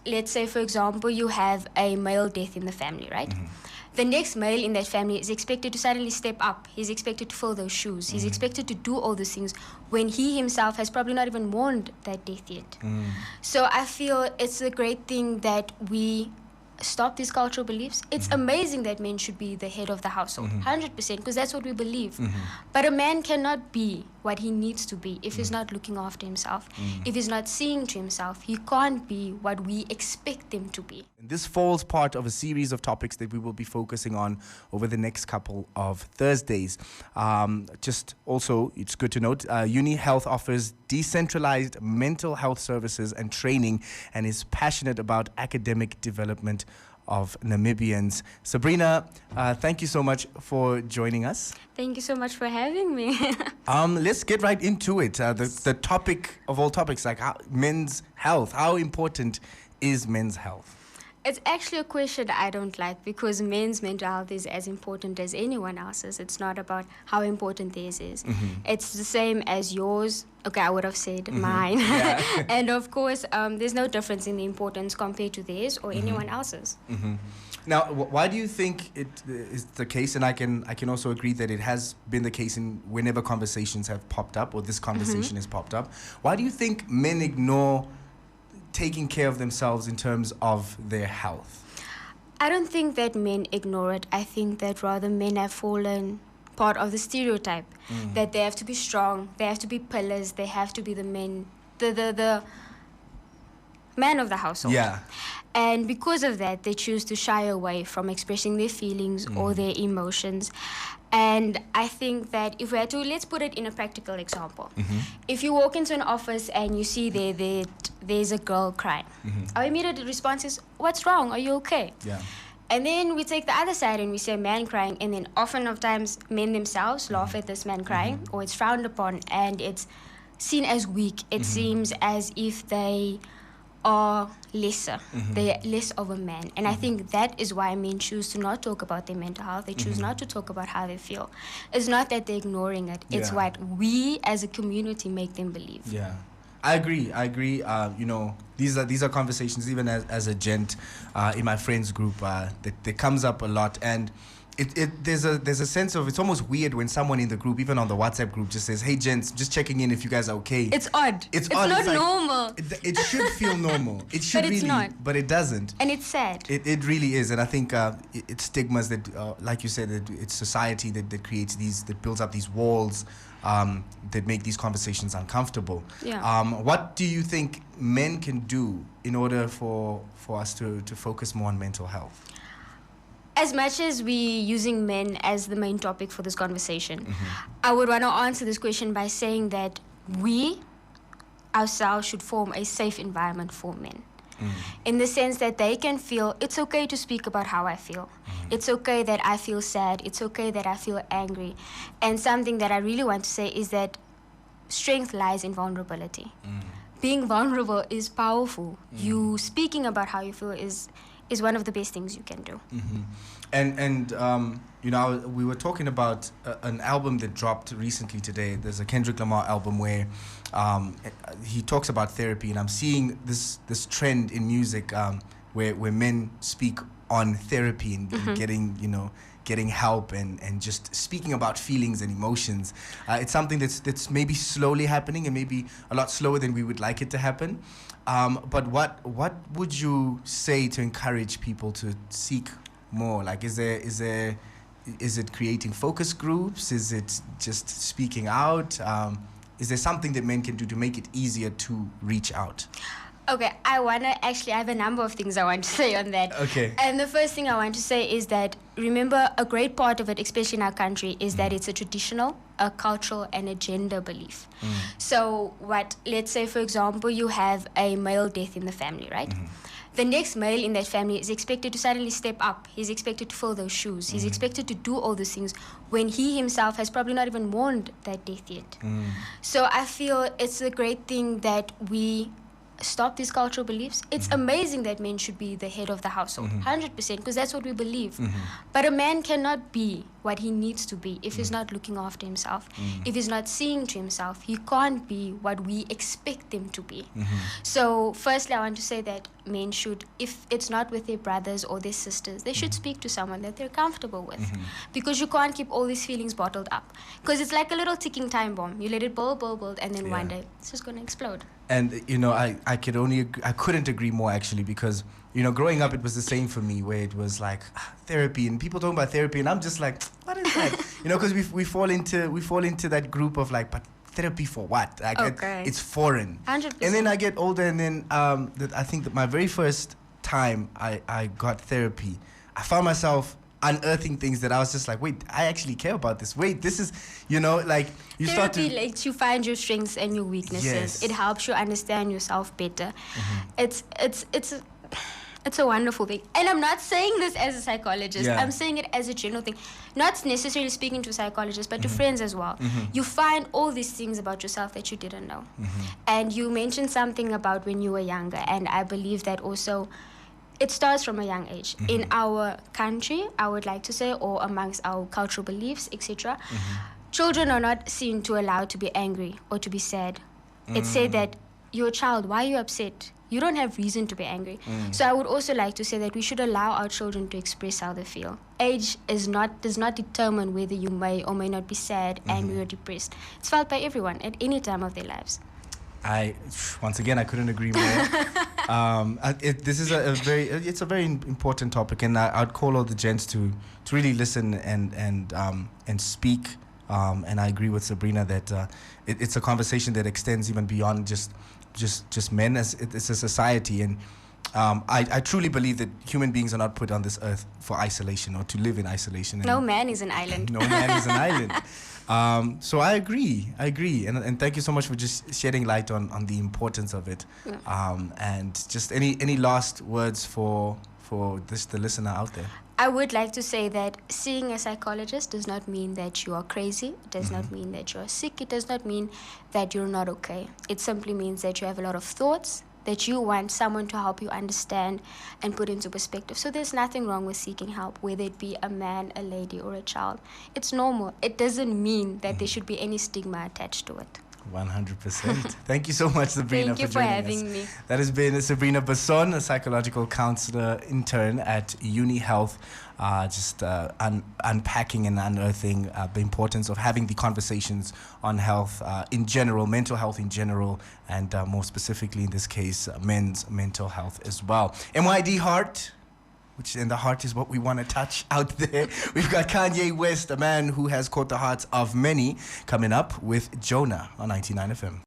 Let's say, for example, you have a male death in the family, right? The next male in that family is expected to suddenly step up. He's expected to fill those shoes. He's expected to do all those things when he himself has probably not even mourned that death yet. So I feel it's a great thing that we stop these cultural beliefs. It's amazing that men should be the head of the household, 100%, because that's what we believe. But a man cannot be what he needs to be if he's not looking after himself, if he's not seeing to himself. He can't be what we expect him to be. This falls part of a series of topics that we will be focusing on over the next couple of Thursdays. Just also, it's good to note, Uni-Health offers decentralized mental health services and training and is passionate about academic development of Namibians. Sabrina, thank you so much for joining us. Thank you so much for having me. Let's get right into it. The topic of all topics, like men's health. How important is men's health? It's actually a question I don't like, because men's mental health is as important as anyone else's. It's not about how important theirs is. It's the same as yours. Okay, I would have said mine. Yeah. And of course, there's no difference in the importance compared to theirs or anyone else's. Now, why do you think it is the case? And I can also agree that it has been the case in whenever conversations have popped up, or this conversation has popped up. Why do you think men ignore taking care of themselves in terms of their health? I don't think that men ignore it. I think that rather men have fallen part of the stereotype that they have to be strong, they have to be pillars, they have to be the men, the man of the household. Yeah. And because of that, they choose to shy away from expressing their feelings or their emotions. And I think that if we had to, let's put it in a practical example. If you walk into an office and you see there's a girl crying, our immediate response is, what's wrong? Are you okay? Yeah. And then we take the other side and we say man crying, and then often of times men themselves laugh at this man crying, or it's frowned upon and it's seen as weak. It seems as if they are lesser, they're less of a man. And I think that is why men choose to not talk about their mental health. They choose not to talk about how they feel. It's not that they're ignoring it. It's what we as a community make them believe. Yeah. I agree. You know, these are conversations, even as a gent in my friends group, that comes up a lot. And there's a sense of, it's almost weird when someone in the group, even on the WhatsApp group, just says, "Hey gents, just checking in if you guys are okay." It's odd. It's odd. Not It's like, normal. It should feel normal. It should, but it's really, not. But it doesn't. And it's sad. It really is. And I think it's stigmas that, like you said, that it's society that creates these, that builds up these walls that make these conversations uncomfortable. Yeah. What do you think men can do in order for us to focus more on mental health? As much as we're using men as the main topic for this conversation, I would want to answer this question by saying that we ourselves should form a safe environment for men. In the sense that they can feel, it's okay to speak about how I feel. It's okay that I feel sad. It's okay that I feel angry. And something that I really want to say is that strength lies in vulnerability. Being vulnerable is powerful. You speaking about how you feel is one of the best things you can do. And you know, we were talking about an album that dropped recently today. There's a Kendrick Lamar album where he talks about therapy, and I'm seeing this trend in music where men speak on therapy and getting help and just speaking about feelings and emotions. It's something that's maybe slowly happening, and maybe a lot slower than we would like it to happen. But what would you say to encourage people to seek more? Like, is it creating focus groups? Is it just speaking out? Is there something that men can do to make it easier to reach out? Okay, I have a number of things I want to say on that. Okay. And the first thing I want to say is that, remember, a great part of it, especially in our country, is that it's a traditional, a cultural, and a gender belief. So let's say, for example, you have a male death in the family, right? The next male in that family is expected to suddenly step up. He's expected to fill those shoes. He's expected to do all those things when he himself has probably not even mourned that death yet. So I feel it's a great thing that we stop these cultural beliefs. It's amazing that men should be the head of the household, 100%, because that's what we believe. But a man cannot be what he needs to be if he's not looking after himself. If he's not seeing to himself, he can't be what we expect him to be. So firstly, I want to say that men should, if it's not with their brothers or their sisters, they should speak to someone that they're comfortable with, because you can't keep all these feelings bottled up, because it's like a little ticking time bomb. You let it build, and then one day it's just going to explode. And you know, I couldn't agree more, actually, because you know, growing up, it was the same for me, where it was like therapy, and people talking about therapy, and I'm just like, what is that? You know, because we fall into that group of like, but therapy for what? Like, it's foreign. 100%. And then I get older, and then I think that my very first time I got therapy, I found myself unearthing things that I was just like, wait, I actually care about this. Wait, this is, you know, like you start to... Therapy lets you find your strengths and your weaknesses. Yes. It helps you understand yourself better. It's a wonderful thing. And I'm not saying this as a psychologist. Yeah. I'm saying it as a general thing. Not necessarily speaking to psychologists, but to friends as well. You find all these things about yourself that you didn't know. And you mentioned something about when you were younger, and I believe that also it starts from a young age. In our country, I would like to say, or amongst our cultural beliefs, etc., children are not seen to allowed to be angry or to be sad. It's said that you're a child, why are you upset? You don't have reason to be angry. So I would also like to say that we should allow our children to express how they feel. Age does not determine whether you may or may not be sad, angry, or depressed. It's felt by everyone at any time of their lives. Once again, I couldn't agree more. This is a very important topic, and I'd call all the gents to really listen and speak. And I agree with Sabrina that it's a conversation that extends even beyond just men, as it's a society. And I truly believe that human beings are not put on this earth for isolation or to live in isolation. No man is an island. No man is an island. So I agree, and thank you so much for just shedding light on the importance of it. And just any last words for the listener out there? I would like to say that seeing a psychologist does not mean that you are crazy. It does not mean that you are sick. It does not mean that you're not okay. It simply means that you have a lot of thoughts, that you want someone to help you understand and put into perspective. So there's nothing wrong with seeking help, whether it be a man, a lady, or a child. It's normal. It doesn't mean that there should be any stigma attached to it. 100%. Thank you so much, Sabrina, Thank you for having me. That has been Sabrina Basson, a psychological counselor intern at Uni-Health, unpacking and unearthing the importance of having the conversations on health in general, mental health in general, and more specifically in this case, men's mental health as well. MYD Heart, and the heart is what we want to touch out there. We've got Kanye West, a man who has caught the hearts of many, coming up with Jonah on 99 FM.